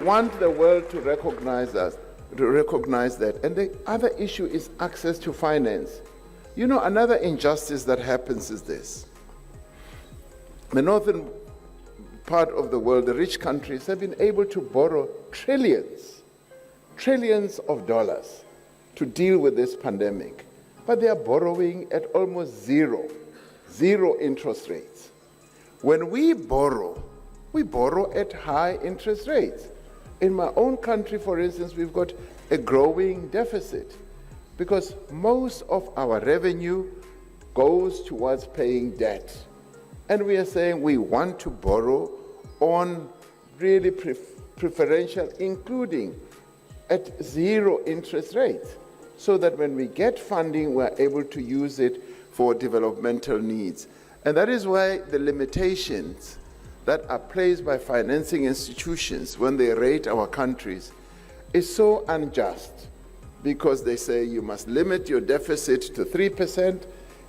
want the world to recognize that. And the other issue is access to finance. You know, another injustice that happens is this. The northern part of the world, the rich countries, have been able to borrow trillions of dollars to deal with this pandemic. But they are borrowing at almost zero interest rates. When we borrow at high interest rates. In my own country, for instance, we've got a growing deficit because most of our revenue goes towards paying debt. And we are saying we want to borrow on really preferential, including at zero interest rates, so that when we get funding, we're able to use it for developmental needs. And that is why the limitations that are placed by financing institutions when they rate our countries is so unjust, because they say you must limit your deficit to 3%.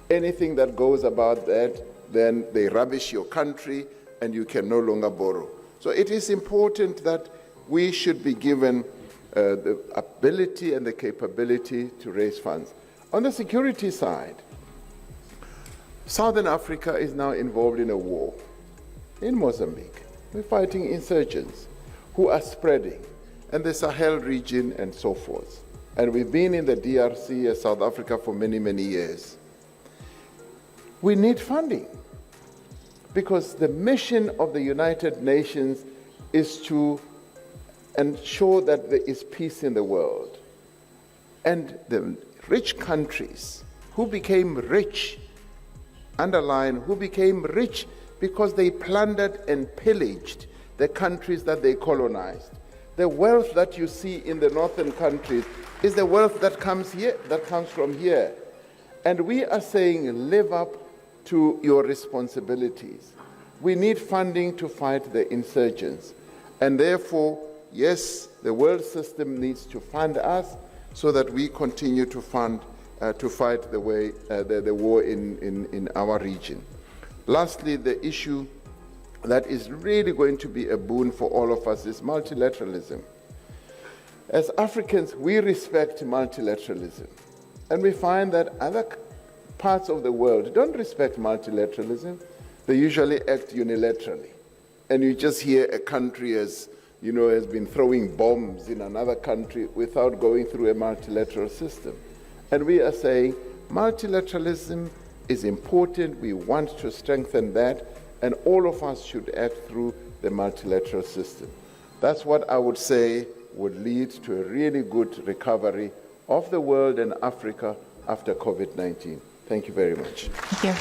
Anything that goes about that, then they rubbish your country and you can no longer borrow. So it is important that we should be given the ability and the capability to raise funds. On the security side, Southern Africa is now involved in a war. In Mozambique, we're fighting insurgents who are spreading, and the Sahel region and so forth. And we've been in the DRC, South Africa, for many, many years. We need funding, because the mission of the United Nations is to ensure that there is peace in the world. And the rich countries who became rich, who became rich because they plundered and pillaged the countries that they colonized. The wealth that you see in the northern countries is the wealth that comes here, that comes from here. And we are saying, live up to your responsibilities. We need funding to fight the insurgents. And therefore, yes, the world system needs to fund us so that we continue to fight the war in our region. Lastly, the issue that is really going to be a boon for all of us is multilateralism. As Africans, we respect multilateralism, and we find that other parts of the world don't respect multilateralism. They usually act unilaterally. And you just hear a country has been throwing bombs in another country without going through a multilateral system. And we are saying multilateralism is important. We want to strengthen that, and all of us should act through the multilateral system. That's what I would say would lead to a really good recovery of the world and Africa after COVID-19. Thank you very much. Thank you.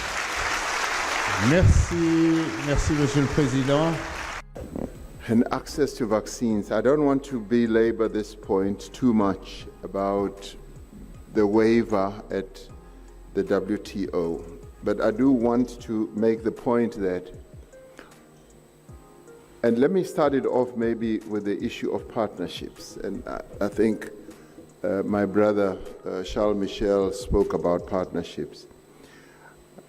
Merci, Monsieur le Président. And access to vaccines. I don't want to belabor this point too much about the waiver at the WTO, but I do want to make the point that, and let me start it off maybe with the issue of partnerships. And I think my brother Charles Michel spoke about partnerships.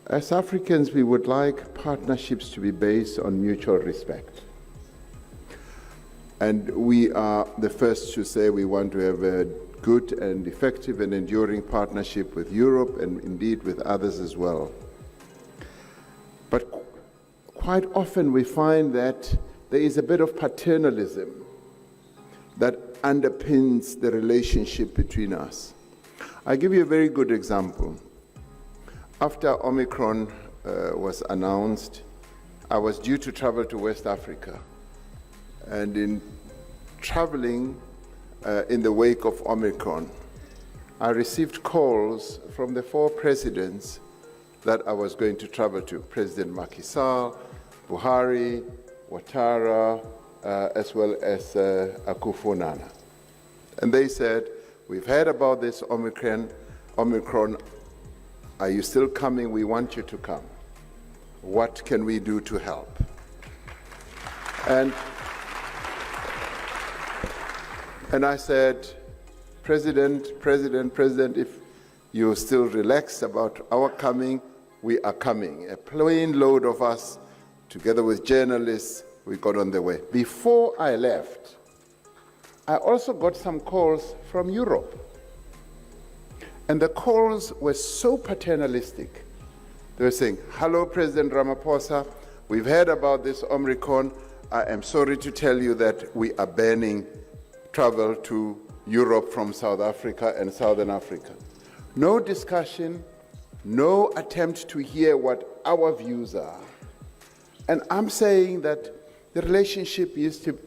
As Africans, we would like partnerships to be based on mutual respect. And we are the first to say we want to have a good and effective and enduring partnership with Europe and indeed with others as well. But quite often we find that there is a bit of paternalism that underpins the relationship between us. I'll give you a very good example. After Omicron was announced, I was due to travel to West Africa. And in traveling in the wake of Omicron, I received calls from the 4 presidents that I was going to travel to: President Macky Sall, Buhari, Ouattara, as well as Akufo-Addo. And they said, "We've heard about this Omicron. Are you still coming? We want you to come. What can we do to help?" And I said, President, if you're still relaxed about our coming, we are coming. A plane load of us, together with journalists, we got on the way. Before I left, I also got some calls from Europe. And the calls were so paternalistic. They were saying, "Hello, President Ramaphosa, we've heard about this Omicron. I am sorry to tell you that we are banning travel to Europe from South Africa and Southern Africa." No discussion, no attempt to hear what our views are. And I'm saying that the relationship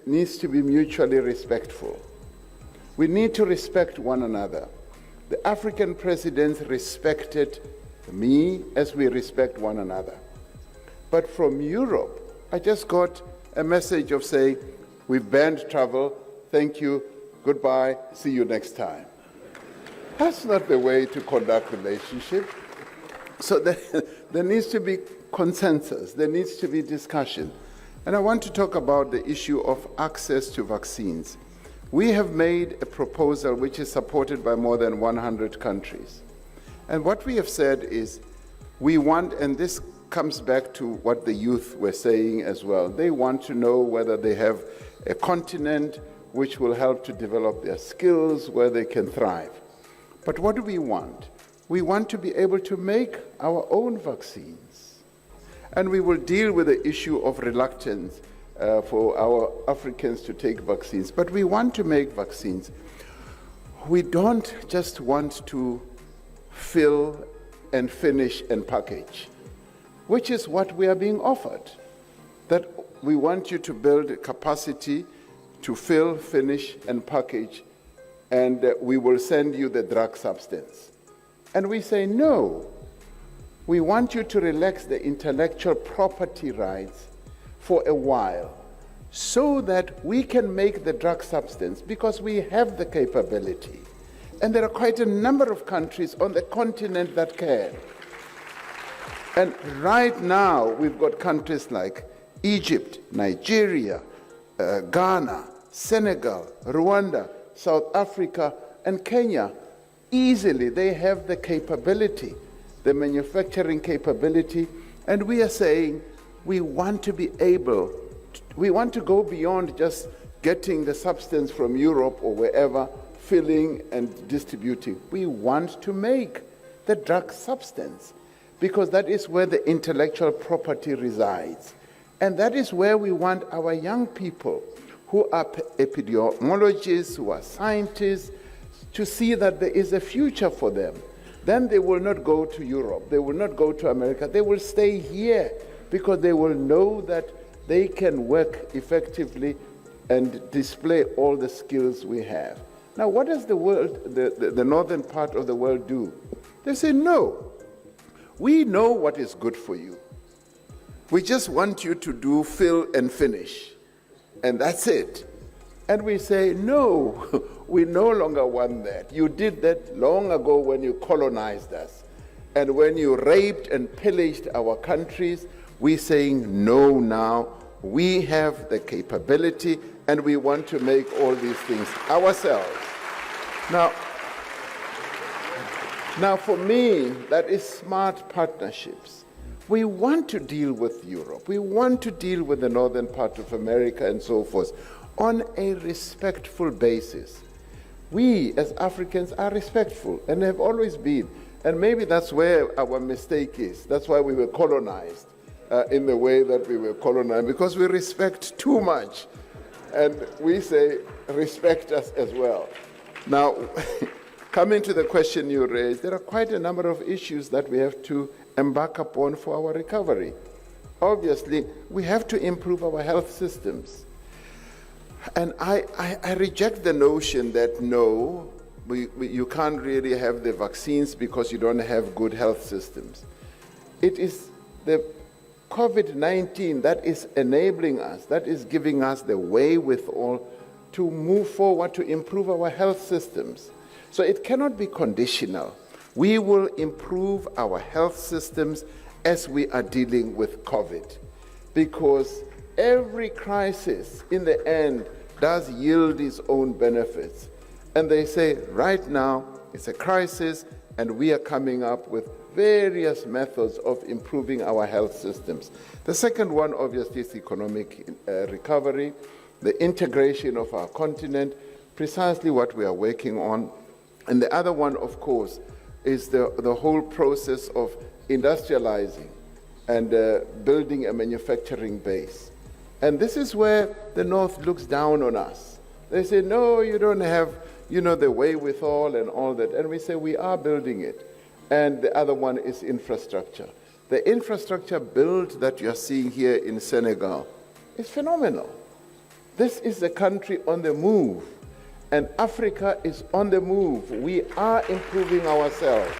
needs to be mutually respectful. We need to respect one another. The African presidents respected me as we respect one another. But from Europe, I just got a message of saying, "We've banned travel, thank you, goodbye, see you next time." That's not the way to conduct relationship. So there needs to be consensus, there needs to be discussion. And I want to talk about the issue of access to vaccines. We have made a proposal which is supported by more than 100 countries. And what we have said is we want, and this comes back to what the youth were saying as well, they want to know whether they have a continent which will help to develop their skills, where they can thrive. But what do we want? We want to be able to make our own vaccines. And we will deal with the issue of reluctance for our Africans to take vaccines. But we want to make vaccines. We don't just want to fill and finish and package, which is what we are being offered. That we want you to build a capacity to fill, finish, and package, and we will send you the drug substance. And we say, no, we want you to relax the intellectual property rights for a while so that we can make the drug substance, because we have the capability. And there are quite a number of countries on the continent that can. And right now, we've got countries like Egypt, Nigeria, Ghana, Senegal, Rwanda, South Africa, and Kenya. Easily, they have the capability, the manufacturing capability, and we are saying we want to be able, we want to go beyond just getting the substance from Europe or wherever, filling and distributing. We want to make the drug substance, because that is where the intellectual property resides. And that is where we want our young people who are epidemiologists, who are scientists, to see that there is a future for them. Then they will not go to Europe, they will not go to America, they will stay here, because they will know that they can work effectively and display all the skills we have. Now, what does the world, the northern part of the world do? They say, no, we know what is good for you. We just want you to do fill and finish, and that's it. And we say, no, we no longer want that. You did that long ago when you colonized us. And when you raped and pillaged our countries, we're saying no now. We have the capability, and we want to make all these things ourselves. Now for me, that is smart partnerships. We want to deal with Europe. We want to deal with the northern part of America and so forth on a respectful basis. We as Africans are respectful and have always been. And maybe that's where our mistake is. That's why we were colonized in the way that we were colonized, because we respect too much. And we say, respect us as well. Now, coming to the question you raised, there are quite a number of issues that we have to embark upon for our recovery. Obviously, we have to improve our health systems. And I reject the notion that no, you can't really have the vaccines because you don't have good health systems. It is the COVID-19 that is enabling us, that is giving us the wherewithal to move forward to improve our health systems. So it cannot be conditional. We will improve our health systems as we are dealing with COVID, because every crisis in the end does yield its own benefits. And they say, right now, it's a crisis, and we are coming up with various methods of improving our health systems. The second one, obviously, is economic recovery, the integration of our continent. precisely what we are working on. And the other one, of course, is the whole process of industrializing and building a manufacturing base. And this is where the North looks down on us. They say, no, you don't have, the wherewithal and all that. And we say, we are building it. And the other one is infrastructure. The infrastructure build that you're seeing here in Senegal is phenomenal. This is a country on the move, and Africa is on the move. We are improving ourselves.